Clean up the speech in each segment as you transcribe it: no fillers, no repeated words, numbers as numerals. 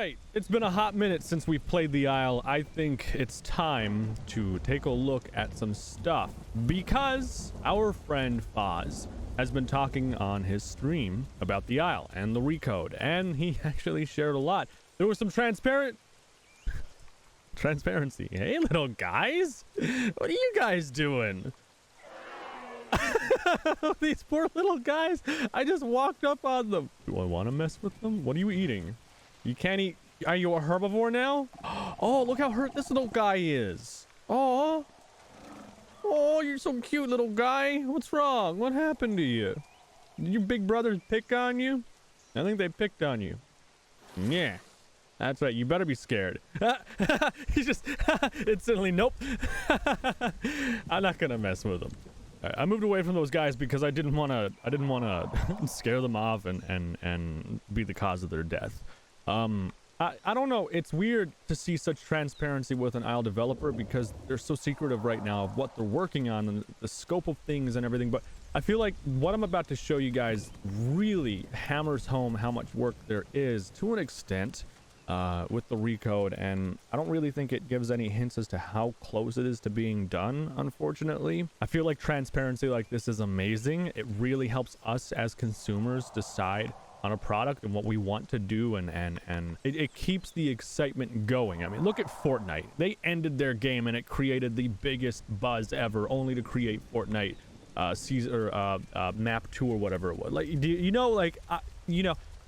right, it's been a hot minute since we've played the Isle. I think it's time to take a look at some stuff because our friend Foz has been talking on his stream about the Isle and the Recode, and he actually shared a lot. There was some transparency. Hey, little guys, what are you guys doing? These poor little guys. I just walked up on them. Do I want to mess with them? What are you eating? You can't eat. Are you a herbivore now? Oh, look how hurt this little guy is. Oh, you're so cute, little guy. What's wrong? What happened to you? Did your big brothers pick on you? I think they picked on you. Yeah, that's right. You better be scared. He's just instantly nope. I'm not gonna mess with him. I moved away from those guys because I didn't want to scare them off and be the cause of their death. I don't know. It's weird to see such transparency with an Isle developer because they're so secretive right now of what they're working on and the scope of things and everything. But I feel like what I'm about to show you guys really hammers home how much work there is to an extent with the Recode, and I don't really think it gives any hints as to how close it is to being done, unfortunately. I feel like transparency like this is amazing. It really helps us as consumers decide on a product and what we want to do, and it keeps the excitement going. I mean, look at Fortnite. They ended their game and it created the biggest buzz ever, only to create Fortnite map 2 or whatever it was. Like,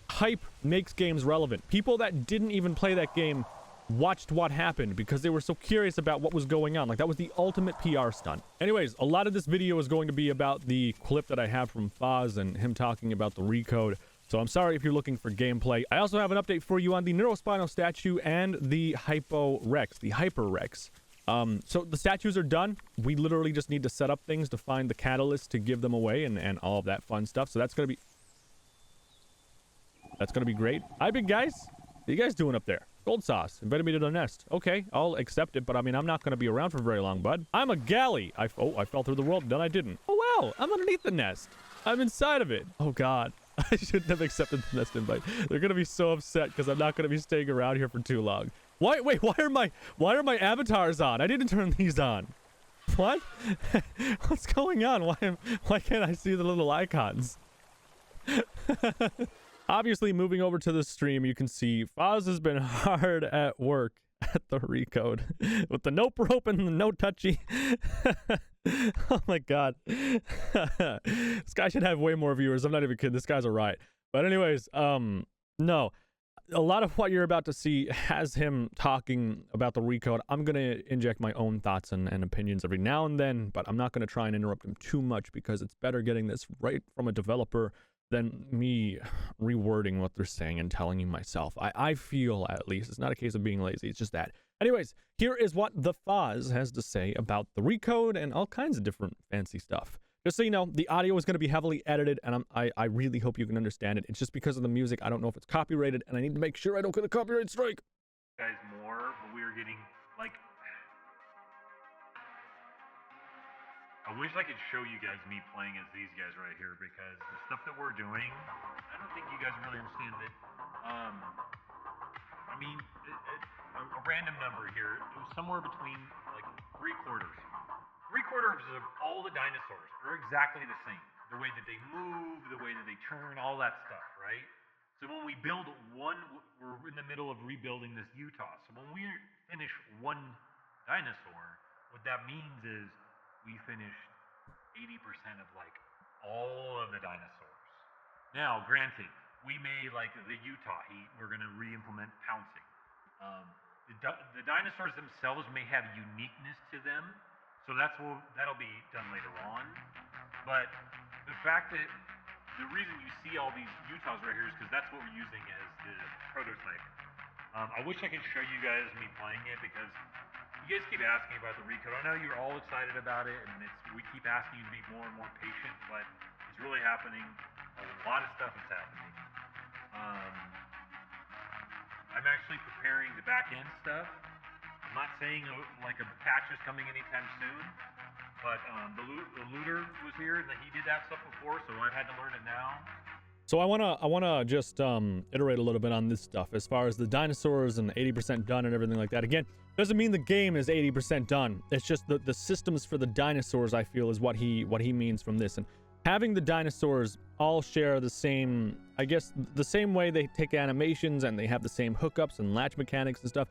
hype makes games relevant. People that didn't even play that game watched what happened because they were so curious about what was going on. Like, that was the ultimate PR stunt. Anyways, a lot of this video is going to be about the clip that I have from Foz and him talking about the Recode. So I'm sorry if you're looking for gameplay. I also have an update for you on the Neurospinal statue and the Hyper Rex. So the statues are done. We literally just need to set up things to find the catalyst to give them away and all of that fun stuff. So that's gonna be great. Hi, big guys. What are you guys doing up there? Gold sauce. Invited me to the nest. Okay, I'll accept it, but I mean, I'm not going to be around for very long, bud. I'm a galley. I fell through the world. No, I didn't. Oh, wow. I'm underneath the nest. I'm inside of it. Oh, God. I shouldn't have accepted the nest invite. They're going to be so upset because I'm not going to be staying around here for too long. Wait, why are my avatars on? I didn't turn these on. What? What's going on? Why can't I see the little icons? Obviously, moving over to the stream, you can see Foz has been hard at work at the Recode with the nope rope and the no touchy. Oh my god. This guy should have way more viewers. I'm not even kidding. This guy's a riot. But anyways, no. A lot of what you're about to see has him talking about the Recode. I'm going to inject my own thoughts and opinions every now and then, but I'm not going to try and interrupt him too much because it's better getting this right from a developer than me rewording what they're saying and telling you myself. I feel, at least, it's not a case of being lazy, it's just that. Anyways, here is what the Foz has to say about the Recode and all kinds of different fancy stuff. Just so you know, the audio is going to be heavily edited, and I really hope you can understand it. It's just because of the music. I don't know if it's copyrighted, and I need to make sure I don't get a copyright strike. Guys, more, but we are getting, like... I wish I could show you guys me playing as these guys right here, because the stuff that we're doing, I don't think you guys really understand it. I mean, a random number here, it was somewhere between, like, 3/4. 3/4 of all the dinosaurs are exactly the same. The way that they move, the way that they turn, all that stuff, right? So when we build one, we're in the middle of rebuilding this Utah. So when we finish one dinosaur, what that means is we finished 80% of, like, all of the dinosaurs. Now, granted, we may, like, the Utah heat, we're going to re-implement pouncing. The dinosaurs themselves may have uniqueness to them, so that'll be done later on. But the fact that the reason you see all these Utahs right here is because that's what we're using as the prototype. I wish I could show you guys me playing it because you guys keep asking about the Recode. I know you're all excited about it, and we keep asking you to be more and more patient, but it's really happening. A lot of stuff is happening. I'm actually preparing the back end stuff. I'm not saying like a patch is coming anytime soon, but the looter was here and he did that stuff before, so I've had to learn it now. So I wanna just iterate a little bit on this stuff as far as the dinosaurs and the 80% done and everything like that. Again, doesn't mean the game is 80% done. It's just the systems for the dinosaurs, I feel, is what he means from this. And having the dinosaurs all share the same, I guess, the same way they take animations and they have the same hookups and latch mechanics and stuff.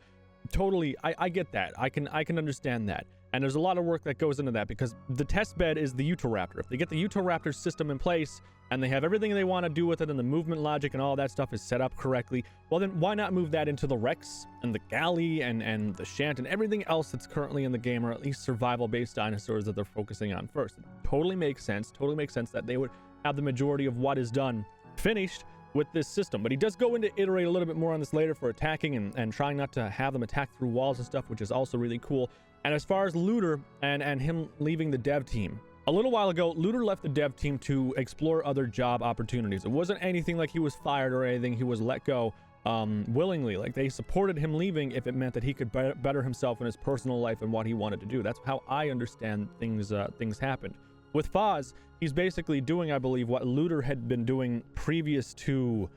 Totally, I get that. I can understand that. And there's a lot of work that goes into that because the test bed is the Utahraptor. If they get the Utahraptor system in place and they have everything they want to do with it and the movement logic and all that stuff is set up correctly, well then why not move that into the Rex and the Galley and the Shant and everything else that's currently in the game, or at least survival-based dinosaurs that they're focusing on first. It totally makes sense that they would have the majority of what is done finished with this system. But he does go into iterate a little bit more on this later for attacking and trying not to have them attack through walls and stuff, which is also really cool. And as far as Looter and him leaving the dev team, a little while ago, Looter left the dev team to explore other job opportunities. It wasn't anything like he was fired or anything. He was let go willingly. Like, they supported him leaving if it meant that he could better himself in his personal life and what he wanted to do. That's how I understand things happened. With Foz, he's basically doing, I believe, what Looter had been doing previous to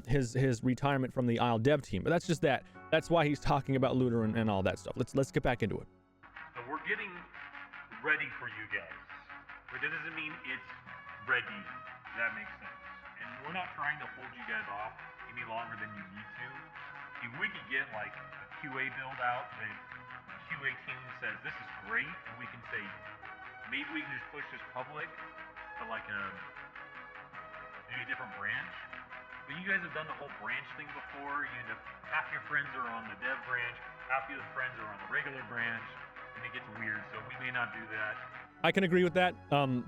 his retirement from the Isle dev team. But that's just that. That's why he's talking about Looter and all that stuff. Let's get back into it. So we're getting ready for you guys. But that doesn't mean it's ready. That makes sense. And we're not trying to hold you guys off any longer than you need to. If we could get like a QA build out that the QA team says this is great, and we can say maybe we can just push this public to like maybe a different branch. But you guys have done the whole branch thing before. You end up half your friends are on the dev branch, half your friends are on the regular branch, and it gets weird. So we may not do that. I can agree with that.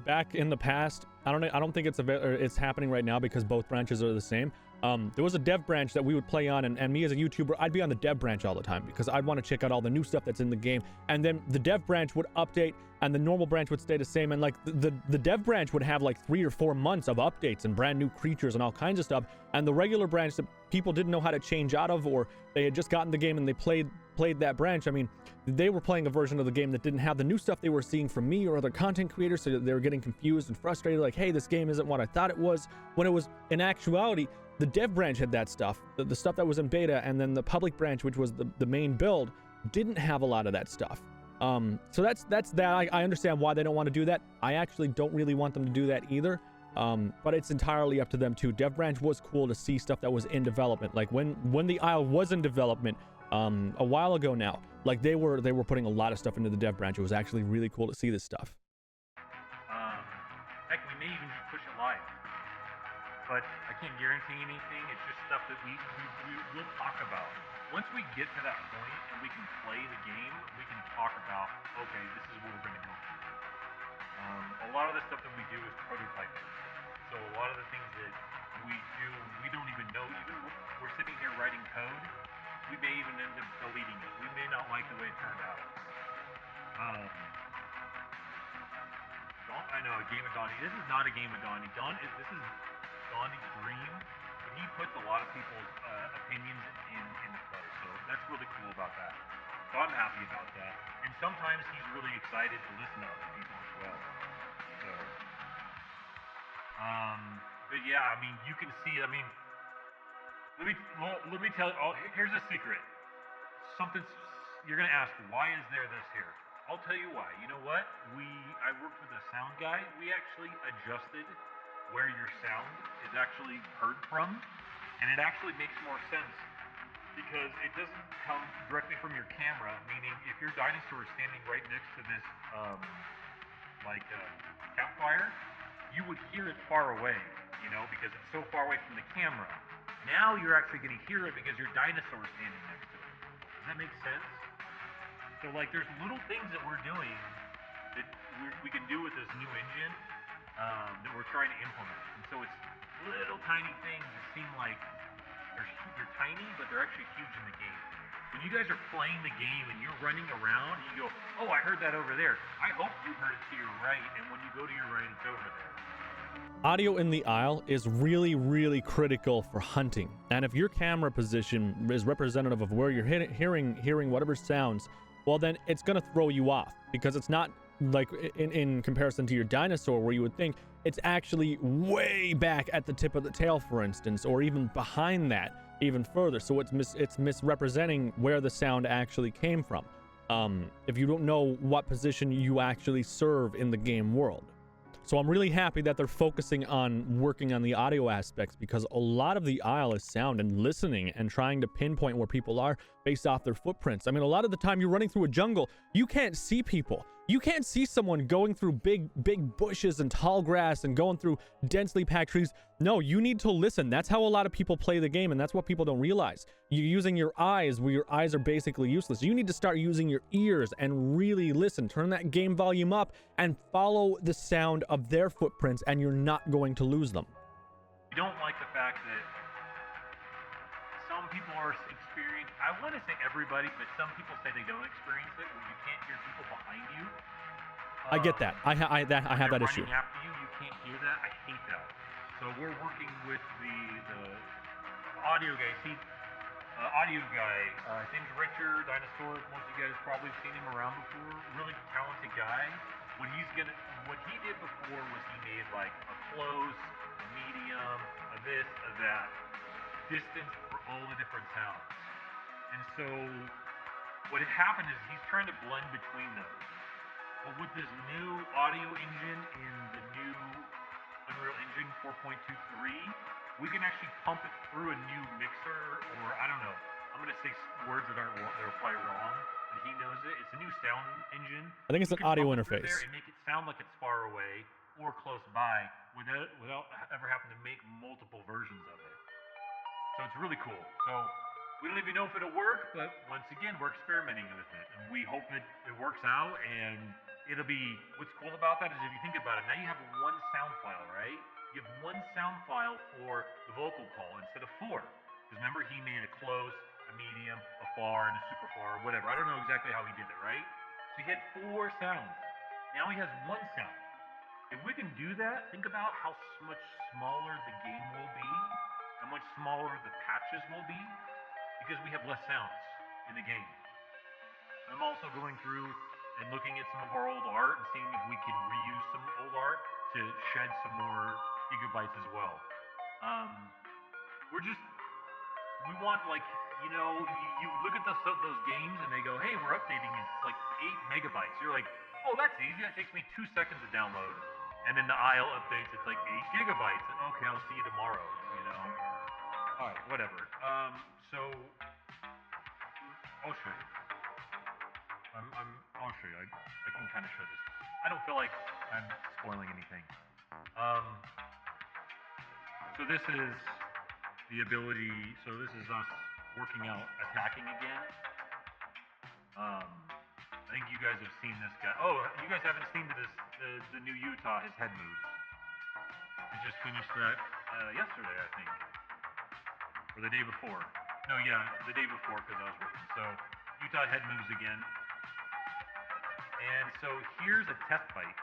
Back in the past, I don't think it's happening right now because both branches are the same. There was a dev branch that we would play on, and me as a YouTuber, I'd be on the dev branch all the time because I'd want to check out all the new stuff that's in the game. And then the dev branch would update and the normal branch would stay the same. And like the dev branch would have like 3 or 4 months of updates and brand new creatures and all kinds of stuff. And the regular branch that people didn't know how to change out of, or they had just gotten the game and they played that branch. I mean, they were playing a version of the game that didn't have the new stuff they were seeing from me or other content creators, so they were getting confused and frustrated, like, hey, this game isn't what I thought it was, when it was, in actuality, the dev branch had that stuff, the stuff that was in beta, and then the public branch, which was the main build, didn't have a lot of that stuff. So that's that. I understand why they don't want to do that. I actually don't really want them to do that either. But it's entirely up to them too. Dev branch was cool to see stuff that was in development. Like when the Isle was in development, a while ago now, like they were putting a lot of stuff into the dev branch. It was actually really cool to see this stuff. Heck, we may even push it live, but I can't guarantee anything. It's just stuff that we'll talk about. Once we get to that point and we can play the game, we can talk about, okay, this is what we're going to go for. A lot of the stuff that we do is prototyping. So a lot of the things that we do, we don't even know. Even we're sitting here writing code, we may even end up deleting it. We may not like the way it turned out. I know, a game of Donnie. This is not a game of Donnie. This is Donnie's dream, but he puts a lot of people's opinions in play. So that's really cool about that. So I'm happy about that. And sometimes he's really excited to listen to other people as well. So, but yeah, I mean, you can see. I mean, let me tell you. Oh, here's a secret. Something you're gonna ask. Why is there this here? I'll tell you why. You know what? I worked with a sound guy. We actually adjusted where your sound is actually heard from, and it actually makes more sense because it doesn't come directly from your camera. Meaning, if your dinosaur is standing right next to this, campfire, you would hear it far away. You know, because it's so far away from the camera. Now you're actually going to hear it because your dinosaur is standing next to it. Does that make sense? So, like, there's little things that we're doing that we can do with this new engine that we're trying to implement. And so it's little tiny things that seem like they're tiny, but they're actually huge in the game. When you guys are playing the game and you're running around, you go, oh, I heard that over there. I hope you heard it to your right, and when you go to your right, it's over there. Audio in the Isle is really, really critical for hunting. And if your camera position is representative of where you're hearing whatever sounds, well, then it's going to throw you off because it's not like in comparison to your dinosaur, where you would think it's actually way back at the tip of the tail, for instance, or even behind that even further. So it's misrepresenting where the sound actually came from, if you don't know what position you actually serve in the game world. So I'm really happy that they're focusing on working on the audio aspects, because a lot of the isle is sound and listening and trying to pinpoint where people are based off their footprints. I mean, a lot of the time you're running through a jungle, you can't see people. You can't see someone going through big bushes and tall grass and going through densely packed trees. No, you need to listen. That's how a lot of people play the game, and that's what people don't realize. You're using your eyes where your eyes are basically useless. You need to start using your ears and really listen. Turn that game volume up and follow the sound of their footprints, and you're not going to lose them. I don't like the fact that some people are experiencing, I want to say everybody, but some people say they don't experience it, where you can't hear people behind you. I get that. I have that issue. Running after you, you can't hear that. I hate that. So we're working with the audio guy. See, audio guy. His name's Richard, Dinosaurs. Most of you guys probably seen him around before. Really talented guy. What he did before was he made like a close, a medium, a this, a that, distance for all the different sounds. And so what had happened is he's trying to blend between those. But with this new audio engine in the new Unreal Engine 4.23, we can actually pump it through a new mixer, or I don't know. I'm gonna say words that are probably wrong, but he knows it. It's a new sound engine. I think it's an audio interface. There and make it sound like it's far away or close by, without ever having to make multiple versions of it. So it's really cool. So we don't even know if it'll work, but once again, we're experimenting with it, and we hope that it works out. And it'll be, what's cool about that is, if you think about it, now you have one sound file, right? You have one sound file for the vocal call instead of four. Because remember, he made a close, a medium, a far, and a super far, whatever. I don't know exactly how he did it, right? So he had 4 sounds. Now he has 1 sound. If we can do that, think about how much smaller the game will be, how much smaller the patches will be, because we have less sounds in the game. I'm also going through and looking at some of our old art and seeing if we can reuse some old art to shed some more gigabytes as well. We want, like, you know, you look at those games and they go, hey, we're updating it, like 8 megabytes. You're like, oh, that's easy. That takes me 2 seconds to download. And then the isle updates, it's like 8 gigabytes. And okay, I'll see you tomorrow, you know. All right, whatever. So I'll show you. I'll show you. I can kind of show this. I don't feel like I'm spoiling anything. So this is the ability. So this is us working out attacking again. I think you guys have seen this guy. Oh, you guys haven't seen the new Utah, his head moves. We just finished that yesterday, I think. Or the day before. No, yeah, the day before, because I was working. So Utah head moves again. And so here's a test bite.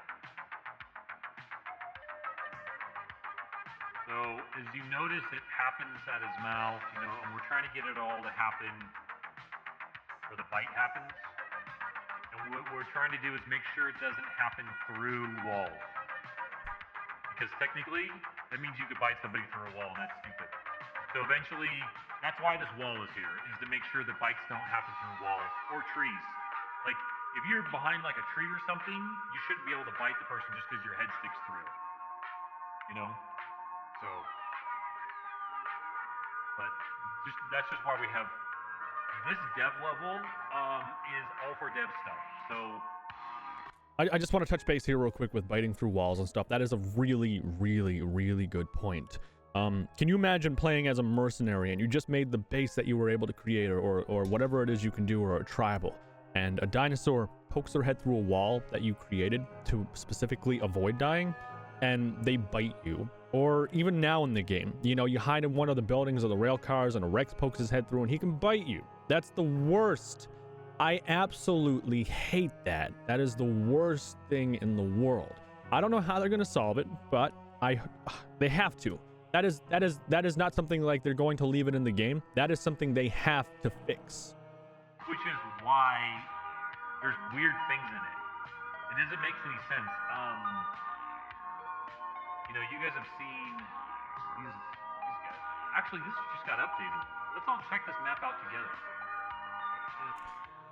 So as you notice, it happens at his mouth, you know, and we're trying to get it all to happen where the bite happens. And what we're trying to do is make sure it doesn't happen through walls. Because technically, that means you could bite somebody through a wall, and that's stupid. So eventually, that's why this wall is here, is to make sure that bites don't happen through walls or trees. Like, if you're behind like a tree or something, you shouldn't be able to bite the person just because your head sticks through. You know? So, but that's just why we have this dev level is all for dev stuff. So I just want to touch base here real quick with biting through walls and stuff. That is a really, really, really good point. Can you imagine playing as a mercenary and you just made the base that you were able to create, or whatever it is you can do, or a tribal, and a dinosaur pokes their head through a wall that you created to specifically avoid dying, and they bite you? Or even now in the game, you know, you hide in one of the buildings or the rail cars and a Rex pokes his head through and he can bite you. That's the worst. I absolutely hate that. That is the worst thing in the world. I don't know how they're going to solve it, but they have to. That is not something like they're going to leave it in the game. That is something they have to fix. Which is why there's weird things in it. It doesn't make any sense. You know, you guys have seen these guys. Actually, this just got updated. Let's all check this map out together.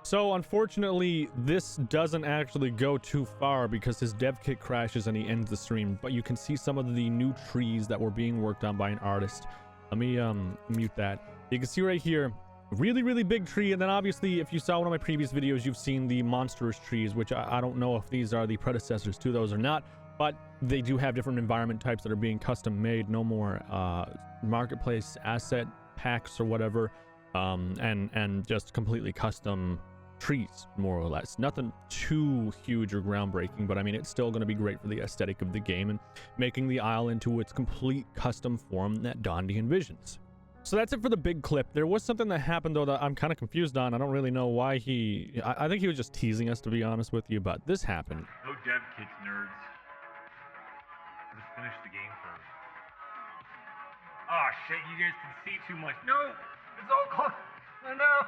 So unfortunately, this doesn't actually go too far because his dev kit crashes and he ends the stream. But you can see some of the new trees that were being worked on by an artist. Let me mute that. You can see right here, really big tree. And then obviously, if you saw one of my previous videos, you've seen the monstrous trees, which I don't know if these are the predecessors to those or not. But they do have different environment types that are being custom made. No more marketplace asset packs or whatever. And just completely custom trees, more or less. Nothing too huge or groundbreaking, but I mean, it's still going to be great for the aesthetic of the game and making the isle into its complete custom form that Dondi envisions. So that's it for the big clip. There was something that happened, though, that I'm kind of confused on. I don't really know why I think he was just teasing us, to be honest with you, but this happened. No dev kits, nerds. Let's finish the game first. Oh, shit, you guys can see too much. No! It's all close. Oh, no!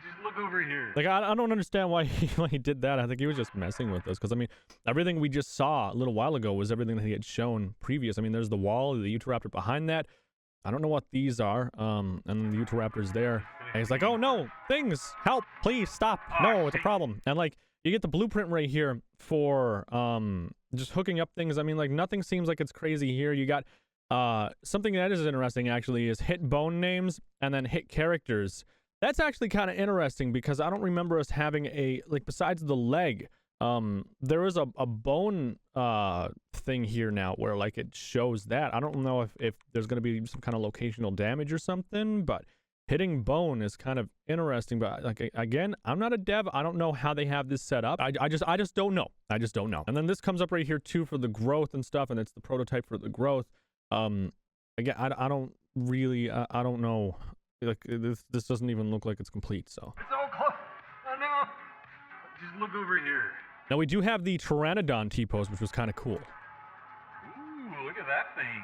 Just look over here. Like, I don't understand why he did that. I think he was just messing with us. Because, I mean, everything we just saw a little while ago was everything that he had shown previous. I mean, there's the wall, the Utahraptor behind that. I don't know what these are. And then the Utahraptor's there. And he's like, oh, no, things, help, please, stop. No, it's a problem. And, like, you get the blueprint right here for just hooking up things. I mean, like, nothing seems like it's crazy here. You got something that is interesting, actually, is hit bone names and then hit characters. That's actually kind of interesting because I don't remember us having like, besides the leg, there is a bone thing here now where, like, it shows that. I don't know if there's going to be some kind of locational damage or something, but hitting bone is kind of interesting. But, like, again, I'm not a dev. I don't know how they have this set up. I just don't know. I just don't know. And then this comes up right here too for the growth and stuff, and it's the prototype for the growth. Again, I don't really, I don't know. Like, this doesn't even look like it's complete, so. It's all close. Oh, no. Just look over here. Now, we do have the Pteranodon T-pose, which was kind of cool. Ooh, look at that thing.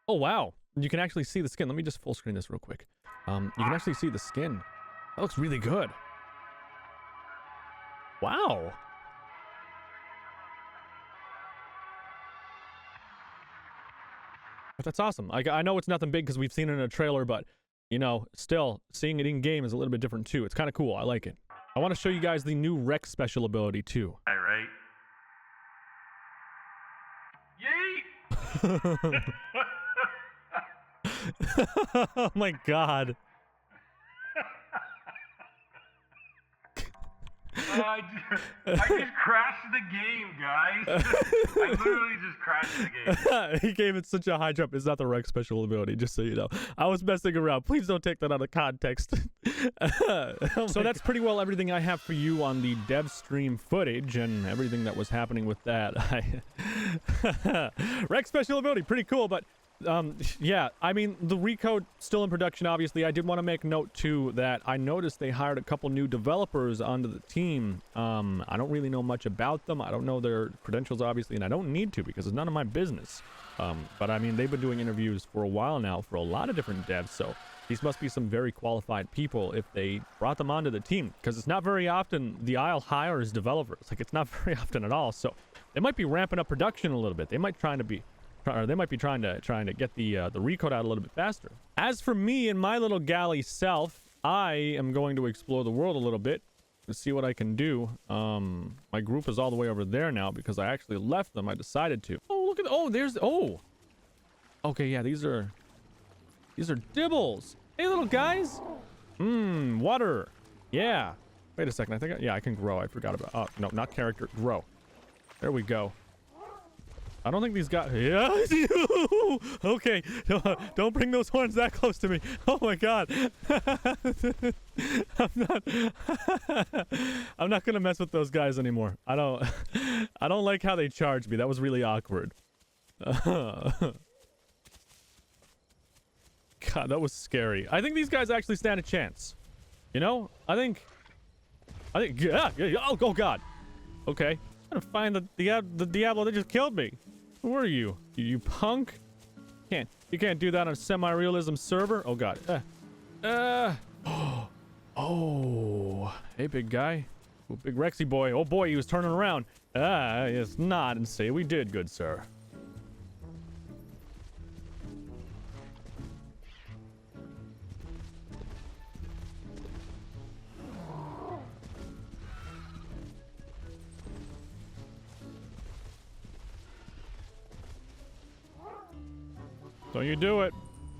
Oh, wow. You can actually see the skin. Let me just full screen this real quick. You can actually see the skin. That looks really good. Wow. That's awesome. I know it's nothing big because we've seen it in a trailer, but, you know, still, seeing it in game is a little bit different too. It's kind of cool. I like it. I want to show you guys the new Rex special ability too. All right. Yay! Oh my god. I just crashed the game, guys. I literally just crashed the game. He gave it such a high jump. It's not the Rex special ability, just so you know. I was messing around. Please don't take that out of context. So that's pretty well everything I have for you on the dev stream footage and everything that was happening with that. Rex special ability, pretty cool, but yeah, I mean, the Recode still in production, obviously. I did want to make note, too, that I noticed they hired a couple new developers onto the team. I don't really know much about them. I don't know their credentials, obviously, and I don't need to because it's none of my business. But, I mean, they've been doing interviews for a while now for a lot of different devs, so these must be some very qualified people if they brought them onto the team, because it's not very often the Isle hires developers. Like, it's not very often at all, so they might be ramping up production a little bit. They might be trying to get the Recode out a little bit faster. As for me and my little galley self, I am going to explore the world a little bit to see what I can do. My group is all the way over there now because I actually left them. I decided to. Oh, look at, okay, yeah, these are dibbles. Hey, little guys. Water. Yeah. Wait a second. I think, I can grow. I forgot about, oh, no, not character, grow. There we go. I don't think these guys. Yeah. Okay. Don't bring those horns that close to me. Oh my god. I'm not gonna mess with those guys anymore. I don't like how they charged me. That was really awkward. God, that was scary. I think these guys actually stand a chance. You know? I think. Yeah. Oh god. Okay. I'm gonna find the Diablo that just killed me. Who are you? You punk? You can't do that on a semi-realism server? Oh god. Oh, hey, big guy. Oh, big Rexy boy. Oh boy, he was turning around. Yes, nod and say we did, good sir. Don't you do it.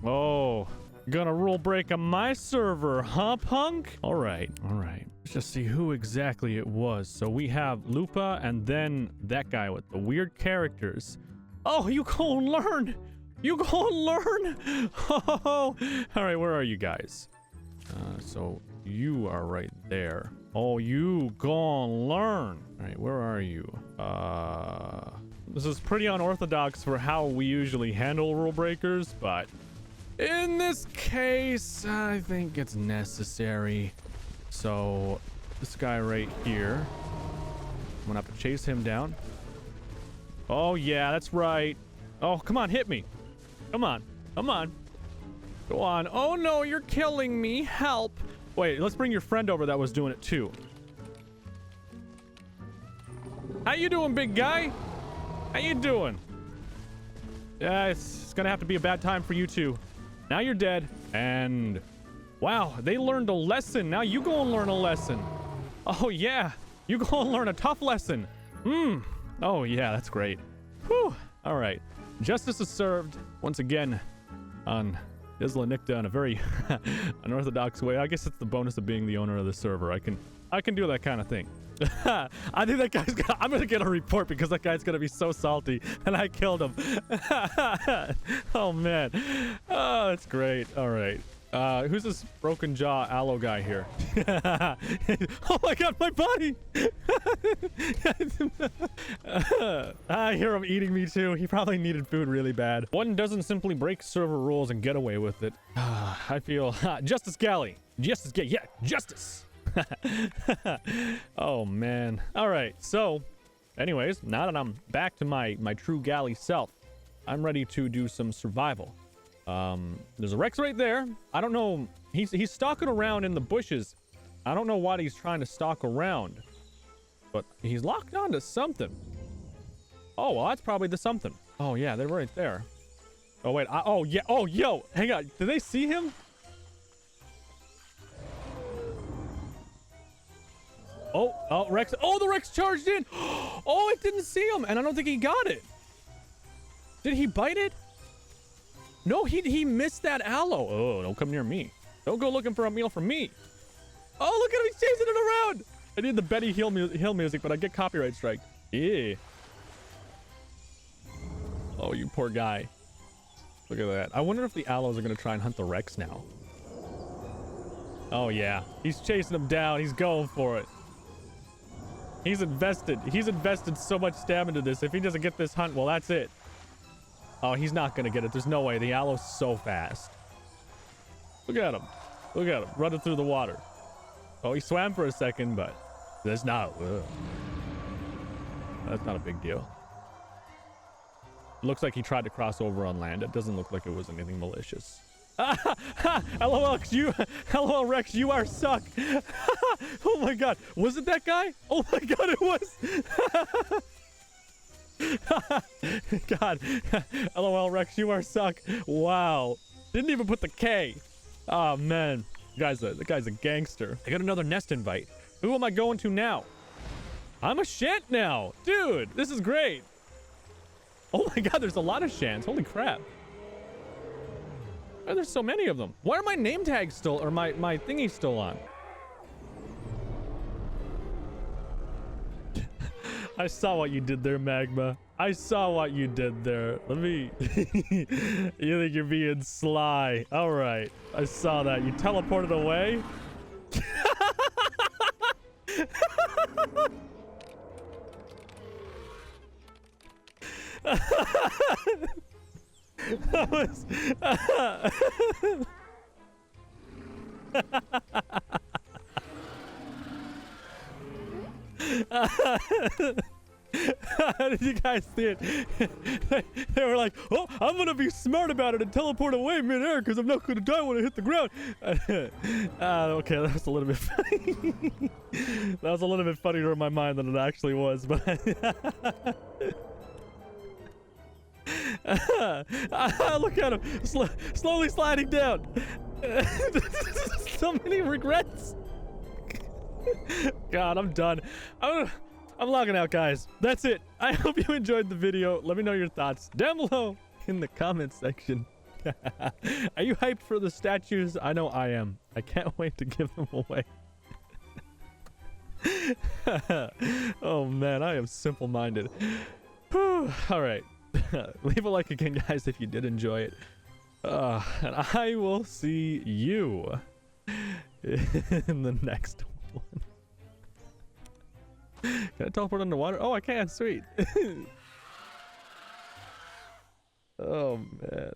Oh, gonna rule break on my server, huh, punk? All right. Let's just see who exactly it was. So we have Lupa and then that guy with the weird characters. Oh, you go and learn. You go and learn. Oh, all right, where are you guys? So you are right there. Oh, you go and learn. All right, where are you? This is pretty unorthodox for how we usually handle rule breakers, but in this case, I think it's necessary. So this guy right here, I'm gonna have to chase him down. Oh yeah, that's right. Oh, come on, hit me. Come on. Go on. Oh no, you're killing me. Help. Wait, let's bring your friend over that was doing it too. How you doing, big guy? How you doing? Yeah, it's gonna have to be a bad time for you too. Now you're dead, and wow, they learned a lesson. Now you go and learn a lesson. Oh yeah, you go and learn a tough lesson. Oh yeah, that's great. Whew. All right, justice is served once again on Isla Nicta in a very unorthodox way. I guess it's the bonus of being the owner of the server. I can do that kind of thing. I think that guy's I'm gonna get a report because that guy's gonna be so salty and I killed him. Oh man. Oh, that's great. All right. Who's this broken jaw aloe guy here? Oh my god, my body! I hear him eating me too. He probably needed food really bad. One doesn't simply break server rules and get away with it. I feel Justice Galley. Yeah, justice. Oh man. All right. So, anyways, now that I'm back to my true galley self, I'm ready to do some survival. There's a Rex right there. I don't know. He's stalking around in the bushes. I don't know what he's trying to stalk around, but he's locked onto something. Oh, well, that's probably the something. Oh yeah, they're right there. Oh wait. Oh yeah. Oh yo, hang on. Did they see him? Oh, Rex. Oh, the Rex charged in. Oh, it didn't see him, and I don't think he got it. Did he bite it? No, he missed that aloe. Oh, don't come near me. Don't go looking for a meal from me. Oh, look at him. He's chasing it around. I need the Betty Hill music, but I get copyright strike. Yeah. Oh, you poor guy. Look at that. I wonder if the aloes are going to try and hunt the Rex now. Oh, yeah. He's chasing him down. He's going for it. He's invested so much stamina into this. If he doesn't get this hunt, well, that's it. Oh, he's not gonna get it. There's no way. The aloe's so fast. Look at him. Running through the water. Oh, he swam for a second, but that's not a big deal. Looks like he tried to cross over on land. It doesn't look like it was anything malicious. LOL Rex, you are suck. Oh my god, was it that guy? Oh my god, it was. God, LOL Rex, you are suck. Wow, didn't even put the K. Oh man, the guy's a gangster. I got another nest invite. Who am I going to now? I'm a shant now, dude. This is great. Oh my god, there's a lot of shants. Holy crap. Oh, there's so many of them. Why are my name tags still, or my thingy still on? I saw what you did there, Magma. I saw what you did there. Let me... You think you're being sly. All right. I saw that. You teleported away? That was... How did you guys see it? They were like, oh, I'm gonna be smart about it and teleport away mid-air because I'm not gonna die when I hit the ground. Okay, that was a little bit funny. That was a little bit funnier in my mind than it actually was, but look at him, slowly sliding down. So many regrets. God, I'm done. I'm logging out, guys. That's it. I hope you enjoyed the video. Let me know your thoughts down below in the comment section. Are you hyped for the statues? I know I am. I can't wait to give them away. Oh man, I am simple-minded. All right. Leave a like again, guys, if you did enjoy it. And I will see you in the next one. Can I teleport underwater? Oh, I can. Sweet. Oh, man.